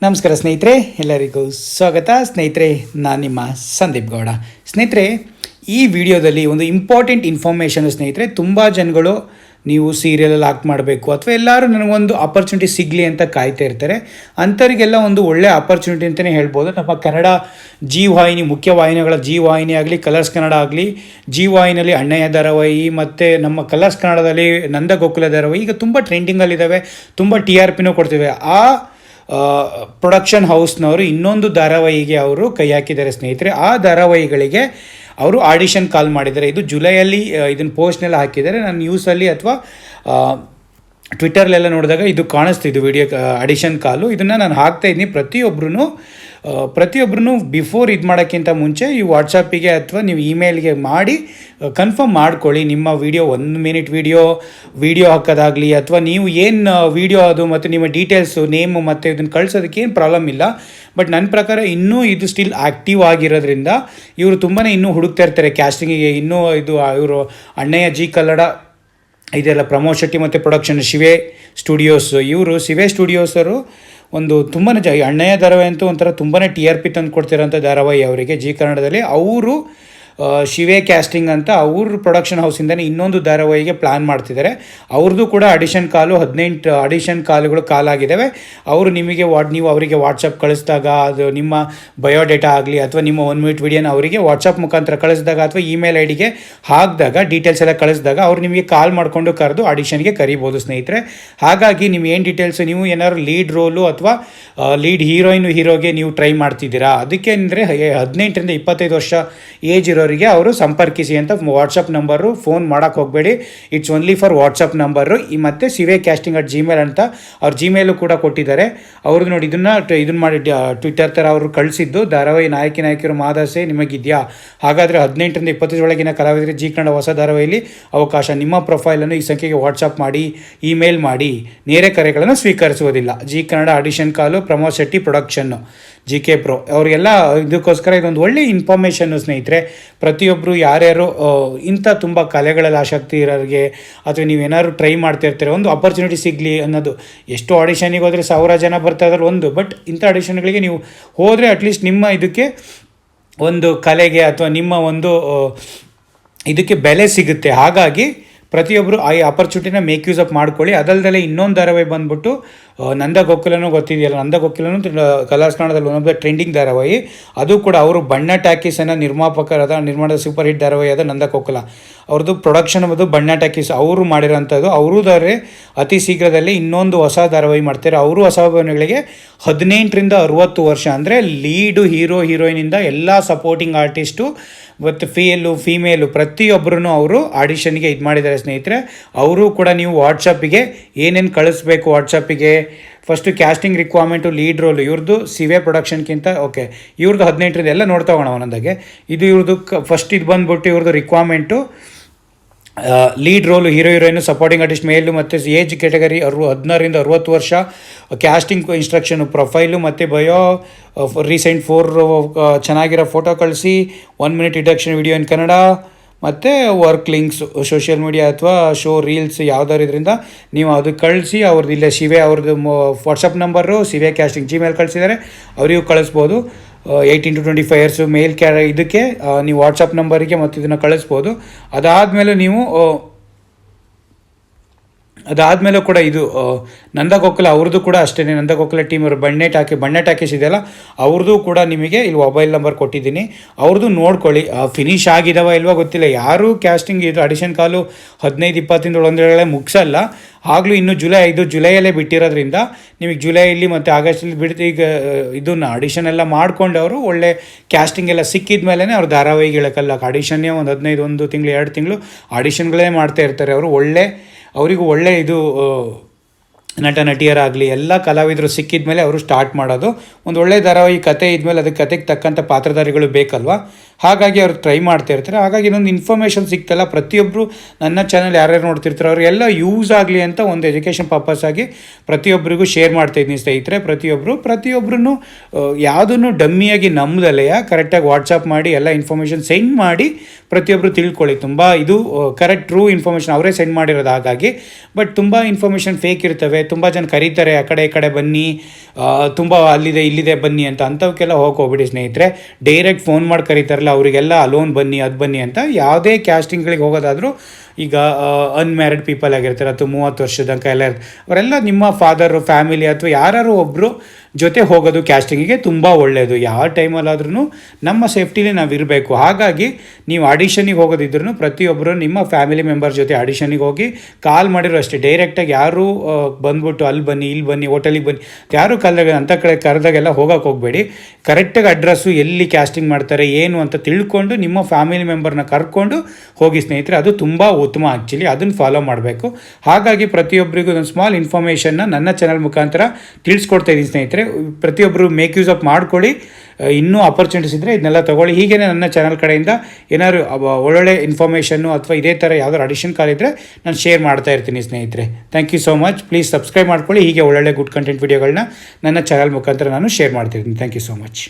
ನಮಸ್ಕಾರ ಸ್ನೇಹಿತರೆ, ಎಲ್ಲರಿಗೂ ಸ್ವಾಗತ. ಸ್ನೇಹಿತರೆ, ನಾನು ನಿಮ್ಮ ಸಂದೀಪ್ ಗೌಡ. ಸ್ನೇಹಿತರೆ, ಈ ವಿಡಿಯೋದಲ್ಲಿ ಒಂದು ಇಂಪಾರ್ಟೆಂಟ್ ಇನ್ಫಾರ್ಮೇಷನು. ಸ್ನೇಹಿತರೆ, ತುಂಬ ಜನಗಳು ನೀವು ಸೀರಿಯಲಲ್ಲಿ ಆಕ್ಟ್ ಮಾಡಬೇಕು ಅಥವಾ ಎಲ್ಲರೂ ನನಗೊಂದು ಆಪರ್ಚುನಿಟಿ ಸಿಗಲಿ ಅಂತ ಕಾಯ್ತಾ ಇರ್ತಾರೆ. ಅಂಥವ್ರಿಗೆಲ್ಲ ಒಂದು ಒಳ್ಳೆಯ ಆಪರ್ಚುನಿಟಿ ಅಂತಲೇ ಹೇಳ್ಬೋದು. ನಮ್ಮ ಕನ್ನಡ ಜೀ ವಾಹಿನಿ, ಮುಖ್ಯ ವಾಹಿನಿಗಳ ಜೀ ವಾಹಿನಿ ಆಗಲಿ, ಕಲರ್ಸ್ ಕನ್ನಡ ಆಗಲಿ, ಜೀ ವಾಹಿನಿಯಲ್ಲಿ ಅಣ್ಣಯ್ಯ ಧಾರಾವಾಹಿ ಮತ್ತು ನಮ್ಮ ಕಲರ್ಸ್ ಕನ್ನಡದಲ್ಲಿ ನಂದಗೋಕುಲ ಧಾರಾವಾಹಿ ಈಗ ತುಂಬ ಟ್ರೆಂಡಿಂಗಲ್ಲಿದ್ದಾವೆ. ತುಂಬ TRPನೂ ಕೊಡ್ತಿವೆ. ಆ ಪ್ರೊಡಕ್ಷನ್ ಹೌಸ್ನವರು ಇನ್ನೊಂದು ಧಾರಾವಾಹಿಗೆ ಅವರು ಕೈ ಹಾಕಿದ್ದಾರೆ ಸ್ನೇಹಿತರೆ. ಆ ಧಾರಾವಾಹಿಗಳಿಗೆ ಅವರು ಆಡಿಷನ್ ಕಾಲ್ ಮಾಡಿದ್ದಾರೆ. ಇದು ಜುಲೈಯಲ್ಲಿ ಇದನ್ನು ಪೋಸ್ಟ್ನೆಲ್ಲ ಹಾಕಿದ್ದಾರೆ. ನಾನು ನ್ಯೂಸಲ್ಲಿ ಅಥವಾ ಟ್ವಿಟ್ಟರ್ಲೆಲ್ಲ ನೋಡಿದಾಗ ಇದು ಕಾಣಿಸ್ತಿದ್ದು ವಿಡಿಯೋ ಆಡಿಷನ್ ಕಾಲು. ಇದನ್ನು ನಾನು ಹಾಕ್ತಾಯಿದ್ದೀನಿ. ಪ್ರತಿಯೊಬ್ಬರೂ ಬಿಫೋರ್ ಇದು ಮಾಡೋಕ್ಕಿಂತ ಮುಂಚೆ ಈ ವಾಟ್ಸಪ್ಪಿಗೆ ಅಥವಾ ನೀವು ಇಮೇಲ್ಗೆ ಮಾಡಿ ಕನ್ಫರ್ಮ್ ಮಾಡ್ಕೊಳ್ಳಿ. ನಿಮ್ಮ ವಿಡಿಯೋ 1 ಮಿನಿಟ್ ವಿಡಿಯೋ ಹಾಕೋದಾಗಲಿ ಅಥವಾ ನೀವು ಏನು ವಿಡಿಯೋ ಅದು ಮತ್ತು ನಿಮ್ಮ ಡೀಟೇಲ್ಸು, ನೇಮು ಮತ್ತು ಇದನ್ನು ಕಳಿಸೋದಕ್ಕೆ ಏನು ಪ್ರಾಬ್ಲಮ್ ಇಲ್ಲ. ಬಟ್ ನನ್ನ ಪ್ರಕಾರ ಇನ್ನೂ ಇದು ಸ್ಟಿಲ್ ಆ್ಯಕ್ಟಿವ್ ಆಗಿರೋದ್ರಿಂದ ಇವರು ತುಂಬಾ ಇನ್ನೂ ಹುಡುಕ್ತಾ ಇರ್ತಾರೆ ಕ್ಯಾಸ್ಟಿಂಗಿಗೆ. ಇನ್ನೂ ಇದು ಇವರು ಅಣ್ಣಯ್ಯ ಜಿ ಕನ್ನಡ ಇದೆಲ್ಲ ಪ್ರಮೋದ್ ಶೆಟ್ಟಿ ಮತ್ತು ಪ್ರೊಡಕ್ಷನ್ ಶಿವೆ ಸ್ಟುಡಿಯೋಸ್. ಇವರು ಶಿವೆ ಸ್ಟುಡಿಯೋಸರು ಒಂದು ತುಂಬಾ ಅಣ್ಣಯ್ಯ ಧಾರಾವಾಹಿ ಅಂತೂ ಒಂಥರ ತುಂಬಾ TRP ತಂದು ಕೊಡ್ತಿರೋಂಥ ಧಾರಾವಾಹಿ ಅವರಿಗೆ ಜಿ ಕನ್ನಡದಲ್ಲಿ. ಅವರು ಶಿವೆ ಕ್ಯಾಸ್ಟಿಂಗ್ ಅಂತ ಅವ್ರ ಪ್ರೊಡಕ್ಷನ್ ಹೌಸಿಂದನೇ ಇನ್ನೊಂದು ಧಾರಾವಾಹಿಗೆ ಪ್ಲ್ಯಾನ್ ಮಾಡ್ತಿದ್ದಾರೆ. ಅವ್ರದ್ದು ಕೂಡ ಆಡಿಷನ್ ಕಾಲು 18 ಆಡಿಷನ್ ಕಾಲುಗಳು ಕಾಲಾಗಿದ್ದಾವೆ. ಅವರು ನಿಮಗೆ ನೀವು ಅವರಿಗೆ ವಾಟ್ಸಪ್ ಕಳಿಸಿದಾಗ, ಅದು ನಿಮ್ಮ ಬಯೋಡೇಟಾ ಆಗಲಿ ಅಥವಾ ನಿಮ್ಮ 1 ಮಿನಿಟ್ ವಿಡಿಯೋನ ಅವರಿಗೆ ವಾಟ್ಸಪ್ ಮುಖಾಂತರ ಕಳಿಸಿದಾಗ ಅಥವಾ ಇಮೇಲ್ ID ಗೆ ಹಾಕಿದಾಗ, ಡೀಟೇಲ್ಸ್ ಎಲ್ಲ ಕಳಿಸಿದಾಗ ಅವ್ರು ನಿಮಗೆ ಕಾಲ್ ಮಾಡಿಕೊಂಡು ಕರೆದು ಆಡಿಷನ್ಗೆ ಕರಿಬೋದು ಸ್ನೇಹಿತರೆ. ಹಾಗಾಗಿ ನಿಮ್ಮ ಏನು ಡೀಟೇಲ್ಸು, ನೀವು ಏನಾದ್ರು ಲೀಡ್ ರೋಲು ಅಥವಾ ಲೀಡ್ ಹೀರೋಗೆ ನೀವು ಟ್ರೈ ಮಾಡ್ತಿದ್ದೀರಾ, ಅದಕ್ಕೆ ಅಂದರೆ 18ರಿಂದ 25 ವರ್ಷ ಏಜ್ ಇರೋ ಅವರು ಸಂಪರ್ಕಿಸಿ ಅಂತ ವಾಟ್ಸಪ್ ನಂಬರು. ಫೋನ್ ಮಾಡೋಕ್ಕೆ ಹೋಗಬೇಡಿ, it's only for WhatsApp number. ಮತ್ತು ಸಿವೆ ಕ್ಯಾಸ್ಟಿಂಗ್ @gmail ಅಂತ ಅವ್ರ ಜಿಮೇಲು ಕೂಡ ಕೊಟ್ಟಿದ್ದಾರೆ. ಅವ್ರದ್ದು ನೋಡಿ, ಇದನ್ನು ಮಾಡಿ ಟ್ವಿಟ್ಟರ್ ಥರ ಅವರು ಕಳಿಸಿದ್ದು ಧಾರಾವಾಹಿ ನಾಯಕಿಯರು ಮಾದಾಸೆ ನಿಮಗಿದೆಯಾ, ಹಾಗಾದರೆ 18ರಿಂದ 25 ಒಳಗಿನ ಕಲಾವಿದರಿಗೆ ಜಿ ಕನ್ನಡ ಹೊಸ ಧಾರಾವಾಹಿಯಲ್ಲಿ ಅವಕಾಶ. ನಿಮ್ಮ ಪ್ರೊಫೈಲನ್ನು ಈ ಸಂಖ್ಯೆಗೆ ವಾಟ್ಸಪ್ ಮಾಡಿ, ಇಮೇಲ್ ಮಾಡಿ. ನೇರ ಕರೆಗಳನ್ನು ಸ್ವೀಕರಿಸುವುದಿಲ್ಲ. Zee Kannada audition call Pramod Shetty production GK Pro ಅವರಿಗೆಲ್ಲ. ಇದಕ್ಕೋಸ್ಕರ ಇದೊಂದು ಒಳ್ಳೆಯ ಇನ್ಫಾರ್ಮೇಷನ್ನು ಸ್ನೇಹಿತರೆ. ಪ್ರತಿಯೊಬ್ಬರು ಯಾರ್ಯಾರು ಇಂಥ ತುಂಬ ಕಲೆಗಳಲ್ಲಿ ಆಸಕ್ತಿ ಇರೋರಿಗೆ ಅಥವಾ ನೀವೇನಾದ್ರು ಟ್ರೈ ಮಾಡ್ತಿರ್ತೀರ, ಒಂದು ಆಪರ್ಚುನಿಟಿ ಸಿಗಲಿ ಅನ್ನೋದು. ಎಷ್ಟು ಆಡಿಷನಿಗೆ ಹೋದರೆ 1000 ಜನ ಬರ್ತಾ ಇದ್ದಾರೆ ಒಂದು, ಬಟ್ ಇಂಥ ಆಡಿಷನ್ಗಳಿಗೆ ನೀವು ಹೋದರೆ ಅಟ್ಲೀಸ್ಟ್ ನಿಮ್ಮ ಇದಕ್ಕೆ ಒಂದು ಕಲೆಗೆ ಅಥವಾ ನಿಮ್ಮ ಒಂದು ಇದಕ್ಕೆ ಬೆಲೆ ಸಿಗುತ್ತೆ. ಹಾಗಾಗಿ ಪ್ರತಿಯೊಬ್ಬರು ಆ ಆಪರ್ಚುನಿಟಿನ ಮೇಕ್ ಯೂಸ್ ಅಪ್ ಮಾಡ್ಕೊಳ್ಳಿ. ಅದಲ್ಲದೆ ಇನ್ನೊಂದು ಧಾರಾವಾಹಿ ಬಂದ್ಬಿಟ್ಟು ನಂದಗೋಕುಲನೂ ಗೊತ್ತಿದೆಯಲ್ಲ, ನಂದಗೋಕುಲನೂ ಕಲರ್ಸ್ ಕನ್ನಡದಲ್ಲಿ ಒನ್ ಆಫ್ ದ ಟ್ರೆಂಡಿಂಗ್ ಧಾರಾವಾಹಿ. ಅದು ಕೂಡ ಅವರು ಬಣ್ಣ ಟಾಕೀಸನ್ನು ನಿರ್ಮಾಣದ ಸೂಪರ್ ಹಿಟ್ ಧಾರಾವಾಹಿ ಆದ ನಂದಗೋಕುಲ ಅವ್ರದ್ದು ಪ್ರೊಡಕ್ಷನ್ ಅದು ಬಣ್ಣ ಟಾಕೀಸ್ ಅವರು ಮಾಡಿರೋಂಥದ್ದು. ಅವರು ಅತಿ ಶೀಘ್ರದಲ್ಲಿ ಇನ್ನೊಂದು ಹೊಸ ಧಾರಾವಾಹಿ ಮಾಡ್ತಾರೆ. ಅವರು ಹೊಸ ಅಭಿಮಾನಿಗಳಿಗೆ 18ರಿಂದ 60 ವರ್ಷ ಅಂದರೆ ಲೀಡು ಹೀರೋಯಿನಿಂದ ಎಲ್ಲ ಸಪೋರ್ಟಿಂಗ್ ಆರ್ಟಿಸ್ಟು ಮತ್ತು ಫೀಮೇಲು ಪ್ರತಿಯೊಬ್ಬರೂ ಅವರು ಆಡಿಷನ್ಗೆ ಇದು ಮಾಡಿದ್ದಾರೆ ಸ್ನೇಹಿತರೆ. ಅವರು ಕೂಡ ನೀವು ವಾಟ್ಸಪ್ಪಿಗೆ ಏನೇನು ಕಳಿಸ್ಬೇಕು, ವಾಟ್ಸಪ್ಪಿಗೆ first casting requirement, lead role ಇವ್ರದ್ದು ಸಿವೆ ಪ್ರೊಡಕ್ಷನ್ಗಿಂತ ಓಕೆ, ಇವ್ರದ್ದು 18ರಿಂದ ಎಲ್ಲ ನೋಡ್ತಾ ಹೋಗೋಣ ಒಂದೊಂದಾಗೆ. ಇದು ಇವ್ರದ್ದು ಫಸ್ಟ್ ಇದು ಬಂದುಬಿಟ್ಟು ಇವ್ರದ್ದು requirement lead role heroine, supporting artist male ಮತ್ತು ಏಜ್ ಕ್ಯಾಟಗರಿ 16ರಿಂದ 60 ವರ್ಷ. ಕ್ಯಾಸ್ಟಿಂಗ್ ಇನ್ಸ್ಟ್ರಕ್ಷನು, ಪ್ರೊಫೈಲು ಮತ್ತು ಬಯೋ, ರೀಸೆಂಟ್ 4 ಚೆನ್ನಾಗಿರೋ ಫೋಟೋ ಕಳಿಸಿ, 1 minute introduction video in Kannada ಮತ್ತು ವರ್ಕ್ ಲಿಂಕ್ಸ್, ಸೋಷಿಯಲ್ ಮೀಡಿಯಾ ಅಥವಾ ಶೋ ರೀಲ್ಸ್ ಯಾವ್ದಾದ್ರು ಇದರಿಂದ ನೀವು ಅದು ಕಳಿಸಿ. ಅವ್ರದ್ದು ಇಲ್ಲೇ ಶಿವೆ ಅವ್ರದ್ದು ವಾಟ್ಸಪ್ ನಂಬರು ಸಿವೆ ಕ್ಯಾಸ್ಟಿಂಗ್ ಜಿಮೇಲ್ ಕಳಿಸಿದ್ದಾರೆ, ಅವರಿಗೂ ಕಳಿಸ್ಬೋದು. 18 to 25 ಇಯರ್ಸು ಮೇಲ್ ಇದಕ್ಕೆ ನೀವು ವಾಟ್ಸಪ್ ನಂಬರಿಗೆ ಮತ್ತು ಇದನ್ನು ಕಳಿಸ್ಬೋದು. ಅದಾದಮೇಲೂ ಕೂಡ ಇದು ನಂದಗೋಕುಲ ಅವ್ರದ್ದು ಕೂಡ ಅಷ್ಟೇ. ನಂದಗೋಕುಲ ಟೀಮ್ ಅವರು ಬಣ್ಣ ಟಾಕೀಸ್ ಇದೆಯಲ್ಲ, ಅವ್ರದ್ದು ಕೂಡ ನಿಮಗೆ ಇಲ್ಲಿ ಮೊಬೈಲ್ ನಂಬರ್ ಕೊಟ್ಟಿದ್ದೀನಿ. ಅವ್ರದ್ದು ನೋಡ್ಕೊಳ್ಳಿ. ಫಿನಿಶ್ ಆಗಿದಾವ ಇಲ್ವಾ ಗೊತ್ತಿಲ್ಲ. ಯಾರೂ ಕ್ಯಾಸ್ಟಿಂಗ್ ಇದು ಆಡಿಷನ್ ಕಾಲು 15-20 ಒಂದೊಳಗಡೆ ಮುಗಿಸಲ್ಲ. ಆಗಲೂ ಇನ್ನೂ ಜುಲೈಯಲ್ಲೇ ಬಿಟ್ಟಿರೋದ್ರಿಂದ ನಿಮಗೆ ಜುಲೈಯಲ್ಲಿ ಮತ್ತು ಆಗಸ್ಟಲ್ಲಿ ಬಿಡ್ತು. ಈಗ ಇದನ್ನು ಆಡಿಷನ್ ಎಲ್ಲ ಮಾಡ್ಕೊಂಡು ಅವರು ಒಳ್ಳೆ ಕ್ಯಾಸ್ಟಿಂಗ್ ಎಲ್ಲ ಸಿಕ್ಕಿದ ಮೇಲೇ ಅವ್ರು ಧಾರಾವಾಹಿಗಳಕ್ಕಲ್ಲ, ಆಡಿಷನ್ನೇ ಒಂದು 1 ತಿಂಗಳು 2 ತಿಂಗಳು ಆಡಿಷನ್ಗಳೇ ಮಾಡ್ತಾ ಇರ್ತಾರೆ ಅವರು. ಅವರಿಗೂ ಒಳ್ಳೆ ಇದು ನಟಿಯರಾಗಲಿ ಎಲ್ಲ ಕಲಾವಿದರು ಸಿಕ್ಕಿದ ಮೇಲೆ ಅವರು ಸ್ಟಾರ್ಟ್ ಮಾಡೋದು. ಒಂದು ಒಳ್ಳೆ ಧಾರಾವಾಹಿ ಕತೆ ಇದ್ಮೇಲೆ ಅದಕ್ಕೆ ಕತೆಗೆ ತಕ್ಕಂಥ ಪಾತ್ರಧಾರಿಗಳು ಬೇಕಲ್ವ. ಹಾಗಾಗಿ ಅವ್ರು ಟ್ರೈ ಮಾಡ್ತಾ ಇರ್ತಾರೆ. ಹಾಗಾಗಿ ಇನ್ನೊಂದು ಇನ್ಫಾರ್ಮೇಷನ್ ಸಿಗ್ತಲ್ಲ, ಪ್ರತಿಯೊಬ್ಬರು ನನ್ನ ಚಾನಲ್ ಯಾರ್ಯಾರು ನೋಡ್ತಿರ್ತಾರೆ ಅವರಿಗೆಲ್ಲ ಯೂಸ್ ಆಗಲಿ ಅಂತ ಒಂದು ಎಜುಕೇಷನ್ ಪರ್ಪಸ್ ಆಗಿ ಪ್ರತಿಯೊಬ್ಬರಿಗೂ ಶೇರ್ ಮಾಡ್ತಾಯಿದ್ದೀನಿ ಸ್ನೇಹಿತರೆ. ಪ್ರತಿಯೊಬ್ಬರೂ ಯಾವುದನ್ನು ಡಮ್ಮಿಯಾಗಿ ನಂಬದಲೆಯ ಕರೆಕ್ಟಾಗಿ ವಾಟ್ಸಪ್ ಮಾಡಿ ಎಲ್ಲ ಇನ್ಫಾರ್ಮೇಷನ್ ಸೆಂಡ್ ಮಾಡಿ ಪ್ರತಿಯೊಬ್ಬರು ತಿಳ್ಕೊಳ್ಳಿ. ತುಂಬ ಇದು ಕರೆಕ್ಟ್ ಟ್ರೂ ಇನ್ಫಾರ್ಮೇಷನ್ ಅವರೇ ಸೆಂಡ್ ಮಾಡಿರೋದು. ಹಾಗಾಗಿ ಬಟ್ ತುಂಬ ಇನ್ಫಾರ್ಮೇಷನ್ ಫೇಕ್ ಇರ್ತವೆ. ತುಂಬ ಜನ ಕರೀತಾರೆ ಆ ಕಡೆ ಈ ಕಡೆ ಬನ್ನಿ, ತುಂಬ ಅಲ್ಲಿದೆ ಇಲ್ಲಿದೆ ಬನ್ನಿ ಅಂತ, ಅಂಥವಕ್ಕೆಲ್ಲ ಹೋಗ್ಬಿಡಿ ಸ್ನೇಹಿತರೆ. ಡೈರೆಕ್ಟ್ ಫೋನ್ ಮಾಡಿ ಕರೀತಾರಲ್ಲ ಅವರಿಗೆಲ್ಲ ಅಲೋನ್ ಬನ್ನಿ ಅದು ಬನ್ನಿ ಅಂತ. ಯಾವುದೇ ಕ್ಯಾಸ್ಟಿಂಗ್ಗಳಿಗೆ ಹೋಗೋದಾದರೂ ಈಗ ಅನ್ಮ್ಯಾರಿಡ್ ಪೀಪಲ್ ಆಗಿರ್ತಾರೆ ಅಥವಾ 30 ವರ್ಷದ ತನಕ ಎಲ್ಲ ಅವರೆಲ್ಲ ನಿಮ್ಮ ಫಾದರು ಫ್ಯಾಮಿಲಿ ಅಥವಾ ಯಾರು ಒಬ್ಬರು ಜೊತೆ ಹೋಗೋದು ಕ್ಯಾಸ್ಟಿಂಗಿಗೆ ತುಂಬ ಒಳ್ಳೆಯದು. ಯಾವ ಟೈಮಲ್ಲಾದ್ರೂ ನಮ್ಮ ಸೇಫ್ಟಿಲಿ ನಾವು ಇರಬೇಕು. ಹಾಗಾಗಿ ನೀವು ಆಡಿಷನಿಗೆ ಹೋಗೋದಿದ್ರೂ ಪ್ರತಿಯೊಬ್ಬರು ನಿಮ್ಮ ಫ್ಯಾಮಿಲಿ ಮೆಂಬರ್ ಜೊತೆ ಆಡಿಷನಿಗೆ ಹೋಗಿ ಕಾಲ್ ಮಾಡಿರೋ ಅಷ್ಟೇ. ಡೈರೆಕ್ಟಾಗಿ ಯಾರು ಬಂದ್ಬಿಟ್ಟು ಅಲ್ಲಿ ಬನ್ನಿ ಇಲ್ಲಿ ಬನ್ನಿ ಹೋಟೆಲಿಗೆ ಬನ್ನಿ ಯಾರು ಕರೆದಾಗ ಅಂಥ ಕಡೆ ಕರೆದಾಗೆಲ್ಲ ಹೋಗೋಕೆ ಹೋಗಬೇಡಿ. ಕರೆಕ್ಟಾಗಿ ಅಡ್ರೆಸ್ಸು ಎಲ್ಲಿ ಕ್ಯಾಸ್ಟಿಂಗ್ ಮಾಡ್ತಾರೆ ಏನು ಅಂತ ತಿಳ್ಕೊಂಡು ನಿಮ್ಮ ಫ್ಯಾಮಿಲಿ ಮೆಂಬರ್ನ ಕರ್ಕೊಂಡು ಹೋಗಿ ಸ್ನೇಹಿತರೆ. ಅದು ತುಂಬ ಉತ್ತಮ ಆ್ಯಕ್ಚುಲಿ, ಅದನ್ನು ಫಾಲೋ ಮಾಡಬೇಕು. ಹಾಗಾಗಿ ಪ್ರತಿಯೊಬ್ಬರಿಗೂ ಒಂದು ಸ್ಮಾಲ್ ಇನ್ಫಾರ್ಮೇಷನ್ನ ನನ್ನ ಚಾನಲ್ ಮುಖಾಂತರ ತಿಳಿಸ್ಕೊಡ್ತಾ ಇದ್ದೀನಿ ಸ್ನೇಹಿತರೆ. ಪ್ರತಿಯೊಬ್ಬರು ಮೇಕ್ ಯೂಸ್ ಅಪ್ ಮಾಡ್ಕೊಳ್ಳಿ. ಇನ್ನೂ ಆಪರ್ಚುನಿಟೀಸ್ ಇದ್ದರೆ ಇದನ್ನೆಲ್ಲ ತೊಗೊಳ್ಳಿ. ಹೀಗೇ ನನ್ನ ಚಾನಲ್ ಕಡೆಯಿಂದ ಏನಾದ್ರು ಒಳ್ಳೊಳ್ಳೆ ಇನ್ಫಾರ್ಮೇಷನ್ನು ಅಥವಾ ಇದೇ ಥರ ಯಾವ್ದಾದ್ರು ಅಡಿಷನ್ ಕಾಲ್ ಇದ್ದರೆ ನಾನು ಶೇರ್ ಮಾಡ್ತಾ ಇರ್ತೀನಿ ಸ್ನೇಹಿತರೆ. Thank you so much. Please subscribe ಮಾಡ್ಕೊಳ್ಳಿ. ಹೀಗೆ ಒಳ್ಳೊಳ್ಳೆ ಗುಡ್ ಕಂಟೆಂಟ್ ವೀಡಿಯೋಗಳನ್ನ ನನ್ನ ಚಾನಲ್ ಮುಖಾಂತರ ನಾನು ಶೇರ್ ಮಾಡ್ತಿರ್ತೀನಿ. Thank you so much.